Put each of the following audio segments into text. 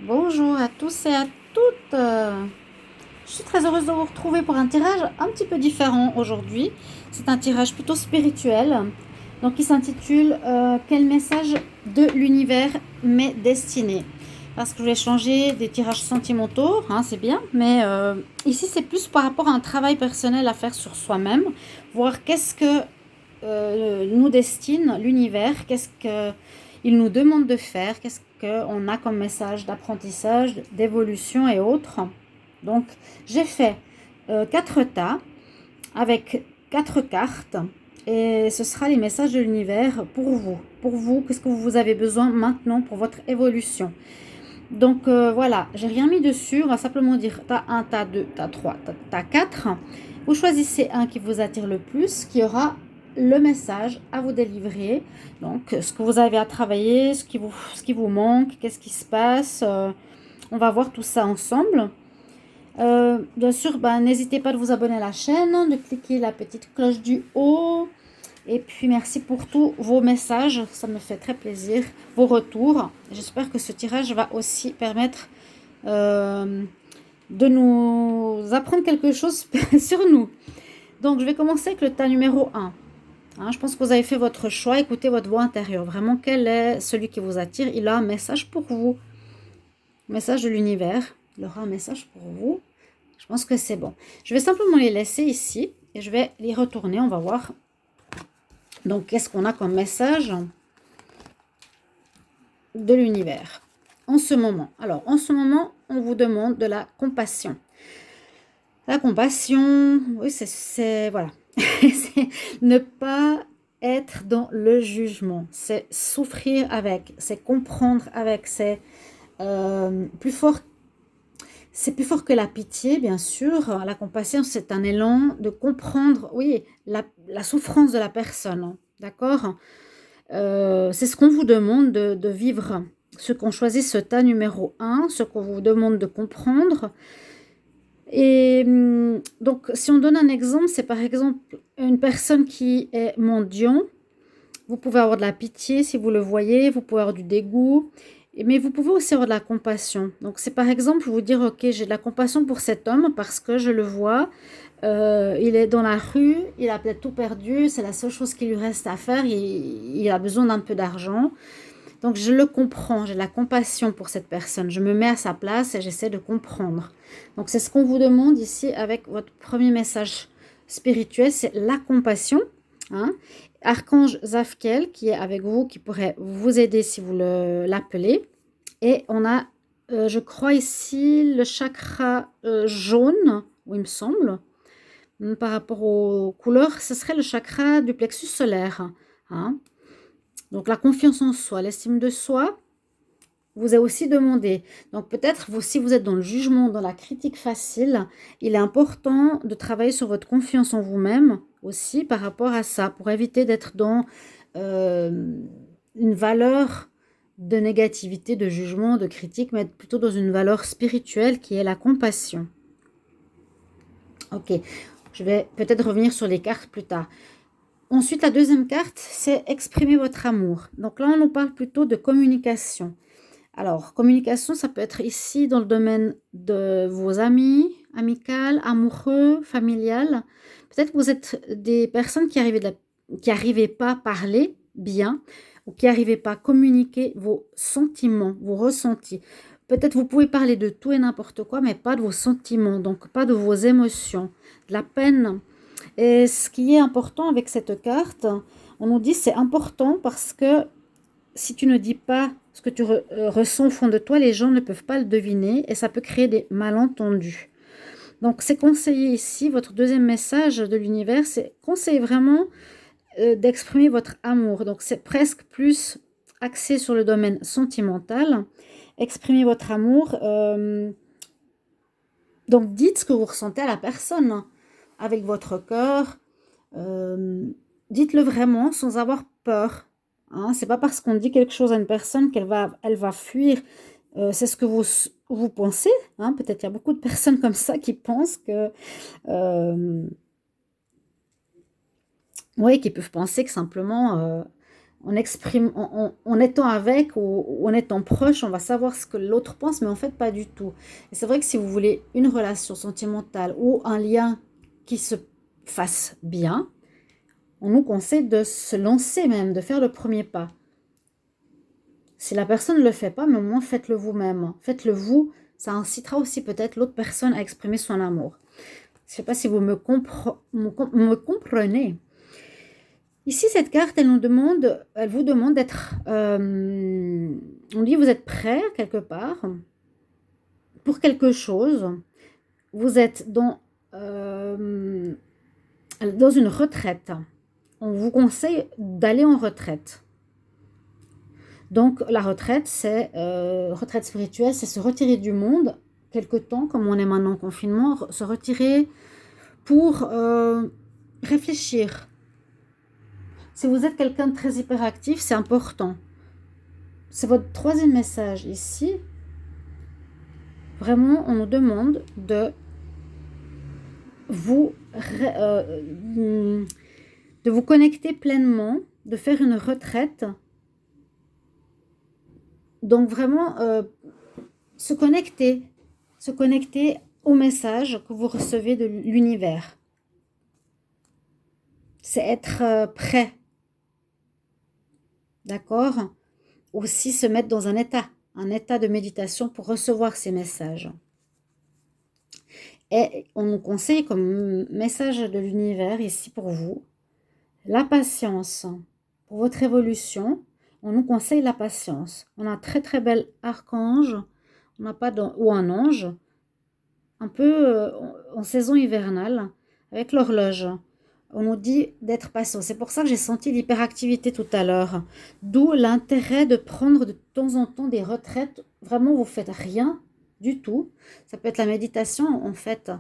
Bonjour à tous et à toutes. Je suis très heureuse de vous retrouver pour un tirage un petit peu différent aujourd'hui. C'est un tirage plutôt spirituel. Donc, il s'intitule Quel message de l'univers m'est destiné? Parce que je vais changer des tirages sentimentaux, hein, c'est bien, mais ici c'est plus par rapport à un travail personnel à faire sur soi-même, voir qu'est-ce que nous destine l'univers, qu'est-ce qu'il nous demande de faire, qu'est-ce qu'on a comme message d'apprentissage, d'évolution et autres. Donc, j'ai fait 4 tas avec 4 cartes et ce sera les messages de l'univers pour vous. Pour vous, qu'est-ce que vous avez besoin maintenant pour votre évolution? Donc voilà, j'ai rien mis dessus, on va simplement dire tas 1, tas 2, tas 3, tas 4. Vous choisissez un qui vous attire le plus, qui aura le message à vous délivrer. Donc ce que vous avez à travailler, ce qui vous manque, qu'est-ce qui se passe. On va voir tout ça ensemble. Bien sûr, n'hésitez pas de vous abonner à la chaîne, de cliquer la petite cloche du haut. Et puis merci pour tous vos messages, ça me fait très plaisir, vos retours. J'espère que ce tirage va aussi permettre euh, de nous apprendre quelque chose sur nous. Donc je vais commencer avec le tas numéro 1. Hein, je pense que vous avez fait votre choix, écoutez votre voix intérieure. Vraiment, quel est celui qui vous attire? Il a un message pour vous, message de l'univers. Il aura un message pour vous. Je pense que c'est bon. Je vais simplement les laisser ici et je vais les retourner, on va voir. Donc, qu'est-ce qu'on a comme message de l'univers en ce moment? Alors, en ce moment, on vous demande de la compassion. La compassion, oui, c'est voilà. C'est ne pas être dans le jugement. C'est souffrir avec, c'est comprendre avec, plus fort. C'est plus fort que la pitié, bien sûr. La compassion, c'est un élan de comprendre, oui, la souffrance de la personne. D'accord? C'est ce qu'on vous demande de vivre. Ceux qui ont choisi ce tas numéro 1, ce qu'on vous demande de comprendre. Et donc, si on donne un exemple, c'est par exemple une personne qui est mendiant. Vous pouvez avoir de la pitié si vous le voyez, vous pouvez avoir du dégoût, mais vous pouvez aussi avoir de la compassion. Donc, c'est par exemple vous dire, ok, j'ai de la compassion pour cet homme parce que je le vois, il est dans la rue, il a peut-être tout perdu, c'est la seule chose qui lui reste à faire, il a besoin d'un peu d'argent. Donc je le comprends, j'ai de la compassion pour cette personne, je me mets à sa place et j'essaie de comprendre. Donc c'est ce qu'on vous demande ici avec votre premier message spirituel, c'est la compassion. Hein. Archange Zafkiel qui est avec vous, qui pourrait vous aider si vous l'appelez. Et on a, je crois ici, le chakra jaune, où il me semble. Par rapport aux couleurs, ce serait le chakra du plexus solaire. Hein. Donc la confiance en soi, l'estime de soi, vous est aussi demandé. Donc peut-être vous, si vous êtes dans le jugement, dans la critique facile, il est important de travailler sur votre confiance en vous-même aussi par rapport à ça, pour éviter d'être dans une valeur de négativité, de jugement, de critique, mais être plutôt dans une valeur spirituelle qui est la compassion. Ok, je vais peut-être revenir sur les cartes plus tard. Ensuite, la deuxième carte, c'est exprimer votre amour. Donc là, on nous parle plutôt de communication. Alors, communication, ça peut être ici dans le domaine de vos amis, amicales, amoureux, familiales. Peut-être que vous êtes des personnes qui n'arrivaient pas à parler bien ou qui n'arrivaient pas à communiquer vos sentiments, vos ressentis. Peut-être vous pouvez parler de tout et n'importe quoi, mais pas de vos sentiments, donc pas de vos émotions, de la peine. Et ce qui est important avec cette carte, on nous dit c'est important parce que si tu ne dis pas ce que tu ressens au fond de toi, les gens ne peuvent pas le deviner et ça peut créer des malentendus. Donc, c'est conseillé ici, votre deuxième message de l'univers, c'est conseiller vraiment d'exprimer votre amour. Donc, c'est presque plus axé sur le domaine sentimental. Exprimer votre amour. Donc, dites ce que vous ressentez à la personne avec votre cœur. Dites-le vraiment sans avoir peur. Hein. C'est pas parce qu'on dit quelque chose à une personne elle va fuir. C'est ce que vous pensez. Hein. Peut-être il y a beaucoup de personnes comme ça qui pensent que, oui, qui peuvent penser que simplement en exprime, en étant avec ou en étant proche, on va savoir ce que l'autre pense, mais en fait pas du tout. Et c'est vrai que si vous voulez une relation sentimentale ou un lien qui se fasse bien, on nous conseille de se lancer même, de faire le premier pas. Si la personne ne le fait pas, mais au moins faites-le vous-même. Faites-le vous, ça incitera aussi peut-être l'autre personne à exprimer son amour. Je ne sais pas si vous me comprenez. Ici, cette carte, elle vous demande d'être... on dit, vous êtes prêt quelque part pour quelque chose. Vous êtes dans une retraite. On vous conseille d'aller en retraite. Donc, la retraite, c'est retraite spirituelle, c'est se retirer du monde quelque temps, comme on est maintenant en confinement, se retirer pour réfléchir. Si vous êtes quelqu'un de très hyperactif, c'est important. C'est votre troisième message ici. Vraiment, on nous demande de vous connecter pleinement, de faire une retraite. Donc vraiment, se connecter au message que vous recevez de l'univers. C'est être prêt. D'accord? Aussi se mettre dans un état de méditation pour recevoir ces messages. Et on nous conseille comme message de l'univers ici pour vous, la patience. Pour votre évolution, on nous conseille la patience. On a un très très bel archange, on n'a pas ou un ange, un peu en saison hivernale, avec l'horloge. On nous dit d'être patient. C'est pour ça que j'ai senti l'hyperactivité tout à l'heure. D'où l'intérêt de prendre de temps en temps des retraites. Vraiment, vous ne faites rien du tout. Ça peut être la méditation, en fait,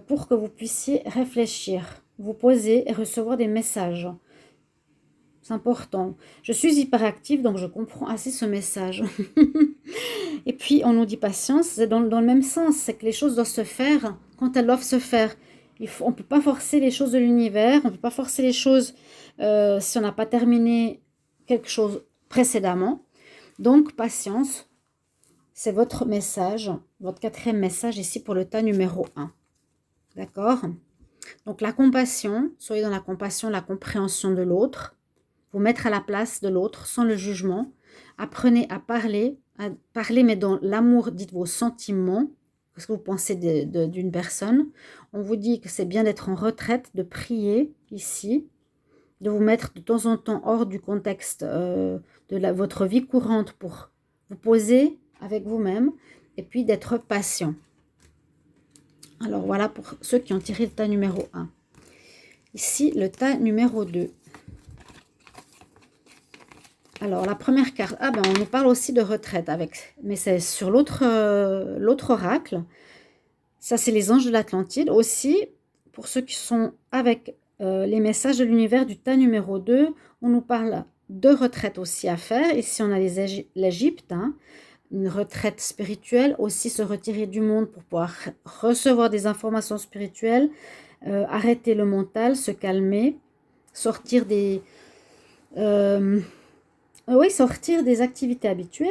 pour que vous puissiez réfléchir, vous poser et recevoir des messages. C'est important. Je suis hyperactive, donc je comprends assez ce message. Et puis, on nous dit patience, c'est dans le même sens. C'est que les choses doivent se faire quand elles doivent se faire. On ne peut pas forcer les choses de l'univers, on ne peut pas forcer les choses si on n'a pas terminé quelque chose précédemment. Donc, patience, c'est votre message, votre quatrième message ici pour le tas numéro 1. D'accord? Donc, la compassion, soyez dans la compassion, la compréhension de l'autre. Vous mettre à la place de l'autre sans le jugement. Apprenez à parler mais dans l'amour, dites vos sentiments, ce que vous pensez d'une personne. On vous dit que c'est bien d'être en retraite, de prier ici, de vous mettre de temps en temps hors du contexte de votre vie courante pour vous poser avec vous-même et puis d'être patient. Alors voilà pour ceux qui ont tiré le tas numéro 1. Ici, le tas numéro 2. Alors, la première carte, on nous parle aussi de retraite, mais c'est sur l'autre oracle. Ça, c'est les anges de l'Atlantide. Aussi, pour ceux qui sont avec les messages de l'univers du tas numéro 2, on nous parle de retraite aussi à faire. Ici, on a l'Égypte, une retraite spirituelle, aussi se retirer du monde pour pouvoir recevoir des informations spirituelles, arrêter le mental, se calmer, sortir des... sortir des activités habituelles,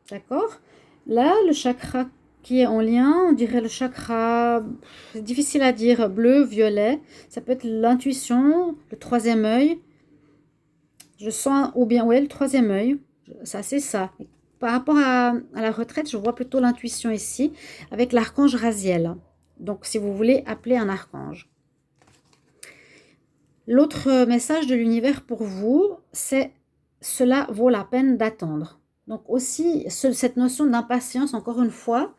d'accord? Là, le chakra qui est en lien, on dirait le chakra, c'est difficile à dire, bleu, violet. Ça peut être l'intuition, le troisième œil. Je sens, ou bien, le troisième œil. Ça, c'est ça. Par rapport à la retraite, je vois plutôt l'intuition ici, avec l'archange Raziel. Donc, si vous voulez appeler un archange. L'autre message de l'univers pour vous, c'est cela vaut la peine d'attendre. Donc aussi, cette notion d'impatience, encore une fois,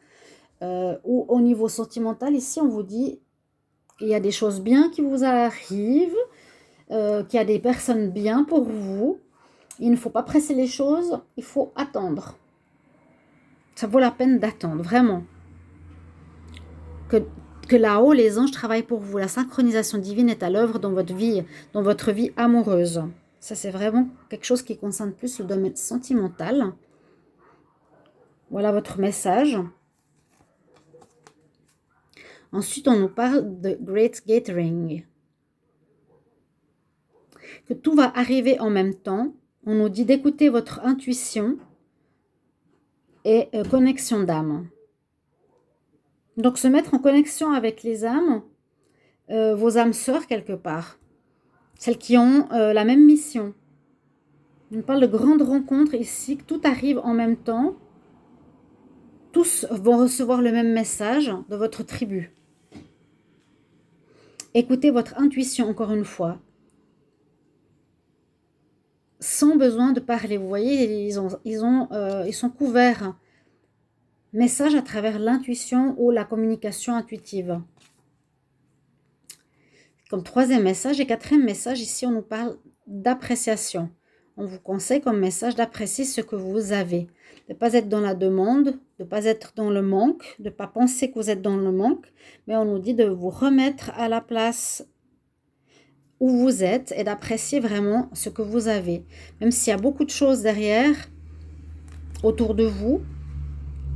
ou au niveau sentimental, ici, on vous dit qu'il y a des choses bien qui vous arrivent, qu'il y a des personnes bien pour vous. Il ne faut pas presser les choses, il faut attendre. Ça vaut la peine d'attendre, vraiment. Que là-haut, les anges travaillent pour vous. La synchronisation divine est à l'œuvre dans votre vie amoureuse. Ça, c'est vraiment quelque chose qui concerne plus le domaine sentimental. Voilà votre message. Ensuite, on nous parle de Great Gathering. Que tout va arriver en même temps. on nous dit d'écouter votre intuition et connexion d'âme. Donc, se mettre en connexion avec les âmes, vos âmes sœurs quelque part, celles qui ont la même mission. On parle de grandes rencontres ici, que tout arrive en même temps. Tous vont recevoir le même message de votre tribu. Écoutez votre intuition encore une fois, sans besoin de parler. Vous voyez, ils sont couverts. Message à travers l'intuition ou la communication intuitive. Comme troisième message et quatrième message, ici on nous parle d'appréciation. On vous conseille comme message d'apprécier ce que vous avez. De ne pas être dans la demande, de ne pas être dans le manque, de ne pas penser que vous êtes dans le manque, mais on nous dit de vous remettre à la place où vous êtes et d'apprécier vraiment ce que vous avez. Même s'il y a beaucoup de choses derrière, autour de vous,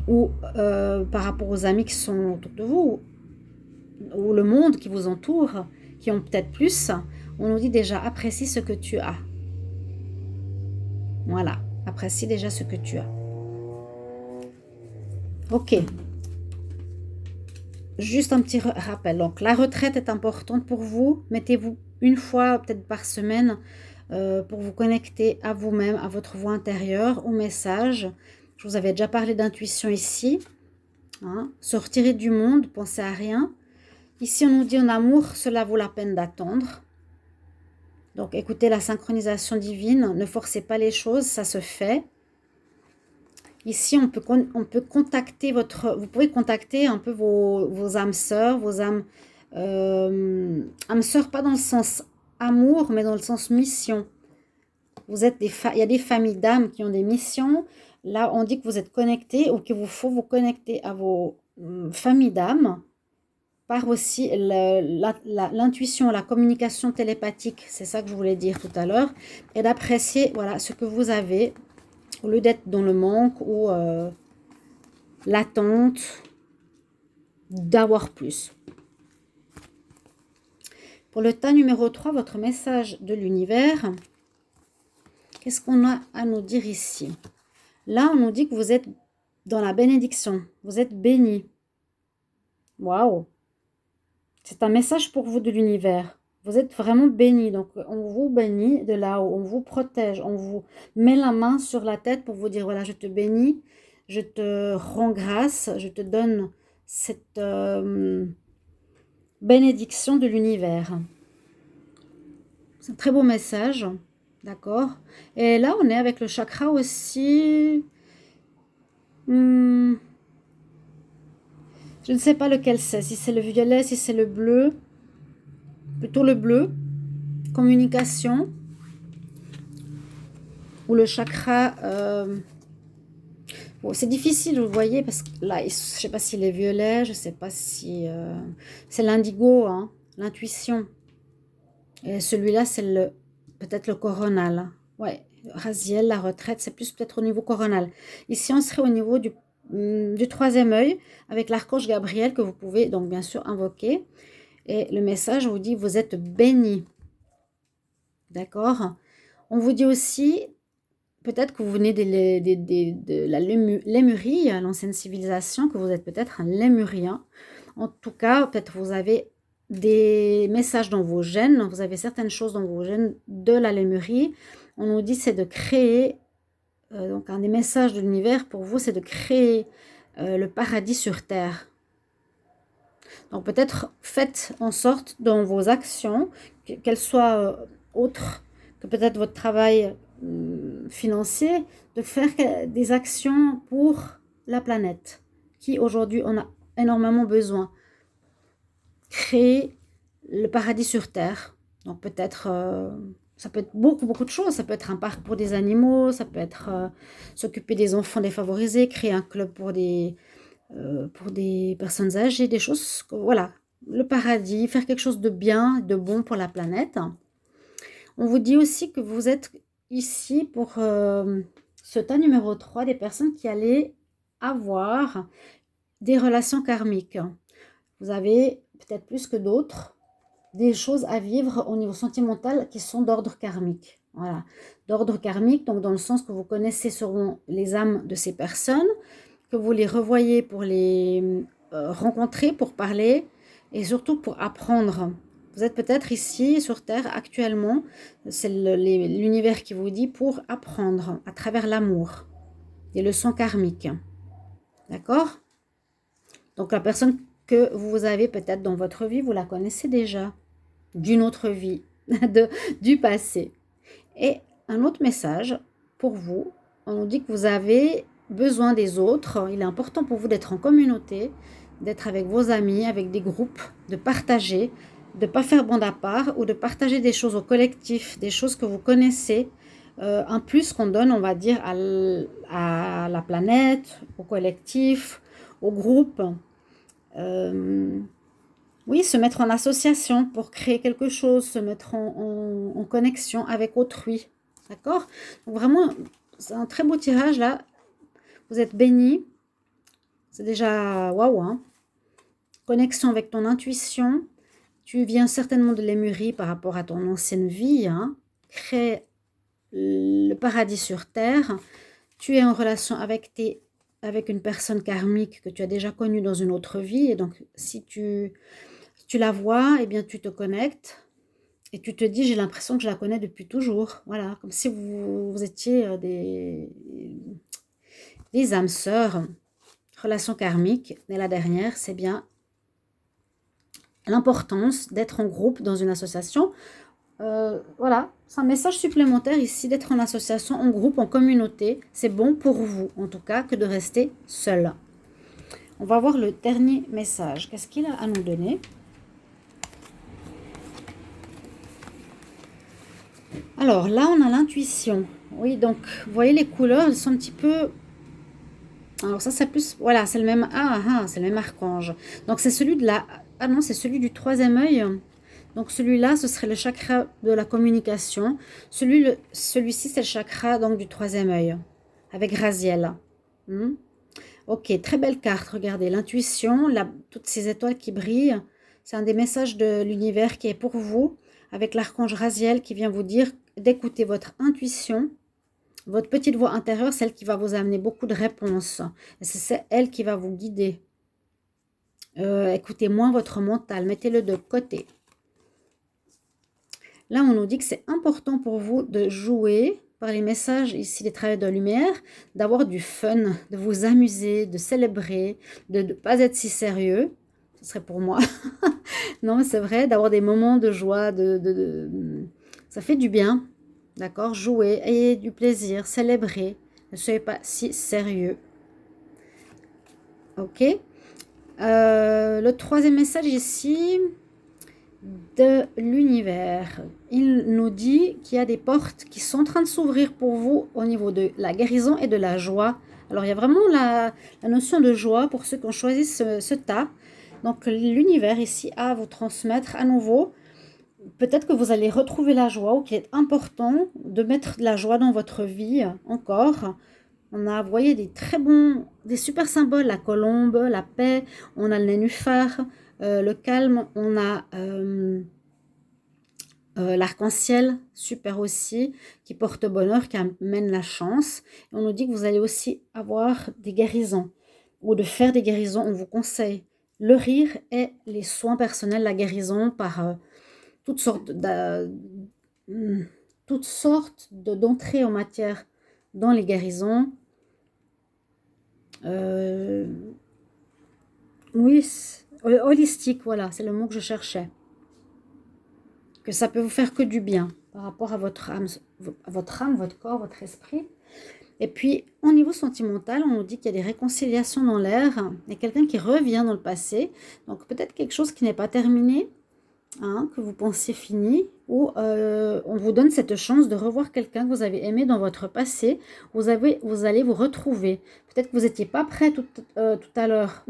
ou par rapport aux amis qui sont autour de vous, ou le monde qui vous entoure, qui ont peut-être plus, on nous dit déjà apprécie ce que tu as. Voilà, apprécie déjà ce que tu as. Ok. Juste un petit rappel. Donc, la retraite est importante pour vous. Mettez-vous une fois, peut-être par semaine, pour vous connecter à vous-même, à votre voix intérieure, au message. Je vous avais déjà parlé d'intuition ici. Hein. Se retirer du monde, pensez à rien. Ici, on nous dit en amour, cela vaut la peine d'attendre. Donc, écoutez la synchronisation divine. Ne forcez pas les choses, ça se fait. Ici, on peut contacter vous pouvez contacter un peu vos âmes sœurs, vos âmes sœurs, pas dans le sens amour, mais dans le sens mission. Il y a des familles d'âmes qui ont des missions. Là, on dit que vous êtes connectés ou qu'il vous faut vous connecter à vos familles d'âmes par aussi l'intuition, la communication télépathique. C'est ça que je voulais dire tout à l'heure. Et d'apprécier voilà, ce que vous avez au lieu d'être dans le manque ou l'attente d'avoir plus. Pour le tas numéro 3, votre message de l'univers, qu'est-ce qu'on a à nous dire ici? Là, on nous dit que vous êtes dans la bénédiction, vous êtes béni. Waouh! C'est un message pour vous de l'univers. Vous êtes vraiment béni, donc on vous bénit de là-haut, on vous protège, on vous met la main sur la tête pour vous dire, voilà, je te bénis, je te rends grâce, je te donne cette bénédiction de l'univers. C'est un très beau message, d'accord? Et là, on est avec le chakra aussi. Je ne sais pas lequel c'est, si c'est le violet, si c'est le bleu. Plutôt le bleu, communication, ou le chakra, bon, c'est difficile, vous voyez, parce que là, je ne sais pas s'il est violet, je ne sais pas si, c'est l'indigo, hein, l'intuition, et celui-là, c'est peut-être le coronal, ouais, Raziel, la retraite, c'est plus peut-être au niveau coronal. Ici, on serait au niveau du troisième œil, avec l'archange Gabriel, que vous pouvez donc bien sûr invoquer. Et le message vous dit, vous êtes béni. D'accord? On vous dit aussi, peut-être que vous venez de la Lémurie, l'ancienne civilisation, que vous êtes peut-être un Lémurien. En tout cas, peut-être vous avez des messages dans vos gènes, vous avez certaines choses dans vos gènes de la Lémurie. On nous dit, c'est de créer, donc un des messages de l'univers pour vous, c'est de créer le paradis sur Terre. Donc peut-être faites en sorte dans vos actions, qu'elles soient autres que peut-être votre travail financier, de faire des actions pour la planète, qui aujourd'hui en a énormément besoin. Créer le paradis sur Terre. Donc peut-être, ça peut être beaucoup de choses. Ça peut être un parc pour des animaux, ça peut être s'occuper des enfants défavorisés, créer un club pour des personnes âgées, des choses, voilà, le paradis, faire quelque chose de bien, de bon pour la planète. On vous dit aussi que vous êtes ici pour ce tas numéro 3, des personnes qui allaient avoir des relations karmiques. Vous avez peut-être plus que d'autres des choses à vivre au niveau sentimental qui sont d'ordre karmique. Voilà, d'ordre karmique, donc dans le sens que vous connaissez sûrement les âmes de ces personnes, que vous les revoyez pour les rencontrer, pour parler et surtout pour apprendre. Vous êtes peut-être ici sur Terre actuellement, c'est l'univers qui vous dit pour apprendre à travers l'amour, des leçons karmiques. D'accord? Donc la personne que vous avez peut-être dans votre vie, vous la connaissez déjà, d'une autre vie, du passé. Et un autre message pour vous, on nous dit que vous avez besoin des autres. Il est important pour vous d'être en communauté, d'être avec vos amis, avec des groupes, de partager, de ne pas faire bande à part ou de partager des choses au collectif, des choses que vous connaissez. Un plus qu'on donne, on va dire, à la planète, au collectif, au groupe. Oui, se mettre en association pour créer quelque chose, se mettre en connexion avec autrui. D'accord? Donc vraiment, c'est un très beau tirage là. Vous êtes bénis. C'est déjà waouh, hein? Connexion avec ton intuition. Tu viens certainement de Lémurie par rapport à ton ancienne vie. Hein? Crée le paradis sur terre. Tu es en relation avec une personne karmique que tu as déjà connue dans une autre vie. Et donc, si tu la vois, eh bien, tu te connectes et tu te dis, j'ai l'impression que je la connais depuis toujours. Voilà, comme si vous étiez des âmes sœurs, relation karmique. Et la dernière, c'est bien l'importance d'être en groupe dans une association. Voilà, c'est un message supplémentaire ici, d'être en association, en groupe, en communauté. C'est bon pour vous, en tout cas, que de rester seul. On va voir le dernier message. Qu'est-ce qu'il a à nous donner ? Alors là, on a l'intuition. Oui, donc, vous voyez, les couleurs, elles sont un petit peu... Alors ça, c'est plus... Voilà, c'est le même... c'est le même archange. Donc, c'est celui de la... Ah non, c'est celui du troisième œil. Donc, celui-là, ce serait le chakra de la communication. Celui-ci, c'est le chakra donc, du troisième œil, avec Raziel. Ok, très belle carte. Regardez, l'intuition, toutes ces étoiles qui brillent, c'est un des messages de l'univers qui est pour vous, avec l'archange Raziel qui vient vous dire d'écouter votre intuition, votre petite voix intérieure, celle qui va vous amener beaucoup de réponses. C'est elle qui va vous guider. Écoutez moins votre mental, mettez-le de côté. Là, on nous dit que c'est important pour vous de jouer par les messages ici des travailleurs de lumière, d'avoir du fun, de vous amuser, de célébrer, de ne pas être si sérieux. Ce serait pour moi. Non, c'est vrai, d'avoir des moments de joie, ça fait du bien. D'accord? Jouer, ayez du plaisir, célébrer. Ne soyez pas si sérieux. Ok? Le troisième message ici de l'univers. Il nous dit qu'il y a des portes qui sont en train de s'ouvrir pour vous au niveau de la guérison et de la joie. Alors, il y a vraiment la notion de joie pour ceux qui ont choisi ce tas. Donc, l'univers ici a à vous transmettre à nouveau. Peut-être que vous allez retrouver la joie ou qu'il est important de mettre de la joie dans votre vie encore. On a, vous voyez, des super symboles, la colombe, la paix, on a le nénuphar, le calme, on a l'arc-en-ciel, super aussi, qui porte bonheur, qui amène la chance. Et on nous dit que vous allez aussi avoir des guérisons ou de faire des guérisons, on vous conseille le rire et les soins personnels, la guérison par toutes sortes d'entrées en matière dans les guérisons. Oui, holistique, voilà, c'est le mot que je cherchais. Que ça peut vous faire que du bien par rapport à votre âme, votre corps, votre esprit. Et puis, au niveau sentimental, on nous dit qu'il y a des réconciliations dans l'air. Il y a quelqu'un qui revient dans le passé. Donc, peut-être quelque chose qui n'est pas terminé, hein, que vous pensiez fini, ou on vous donne cette chance de revoir quelqu'un que vous avez aimé dans votre passé. Vous allez vous retrouver. Peut-être que vous n'étiez pas prêt tout à l'heure.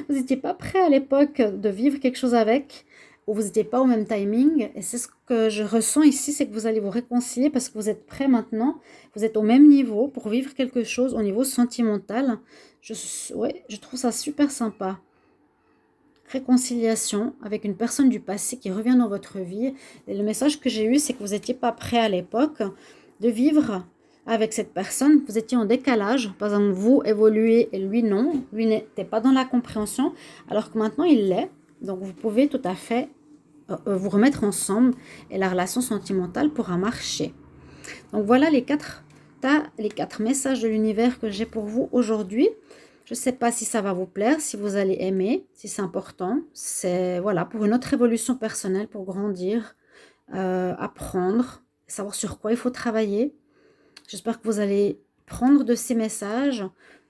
Vous n'étiez pas prêt à l'époque de vivre quelque chose avec, ou vous n'étiez pas au même timing. Et c'est ce que je ressens ici, c'est que vous allez vous réconcilier parce que vous êtes prêt maintenant. Vous êtes au même niveau pour vivre quelque chose au niveau sentimental. Je trouve ça super sympa. réconciliation avec une personne du passé qui revient dans votre vie. Et le message que j'ai eu, c'est que vous n'étiez pas prêt à l'époque de vivre avec cette personne. Vous étiez en décalage. Par exemple, vous évoluez et lui non. Lui n'était pas dans la compréhension, alors que maintenant il l'est. Donc vous pouvez tout à fait vous remettre ensemble et la relation sentimentale pourra marcher. Donc voilà les quatre messages de l'univers que j'ai pour vous aujourd'hui. Je ne sais pas si ça va vous plaire, si vous allez aimer, si c'est important. C'est voilà, pour une autre évolution personnelle, pour grandir, apprendre, savoir sur quoi il faut travailler. J'espère que vous allez prendre de ces messages.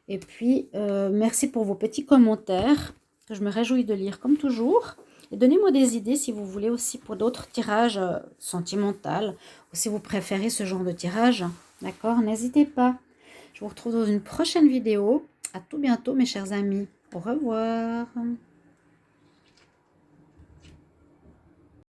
Et puis, merci pour vos petits commentaires que je me réjouis de lire comme toujours. Et donnez-moi des idées si vous voulez aussi pour d'autres tirages sentimentaux ou si vous préférez ce genre de tirage. D'accord? N'hésitez pas. Je vous retrouve dans une prochaine vidéo. À tout bientôt mes chers amis. Au revoir.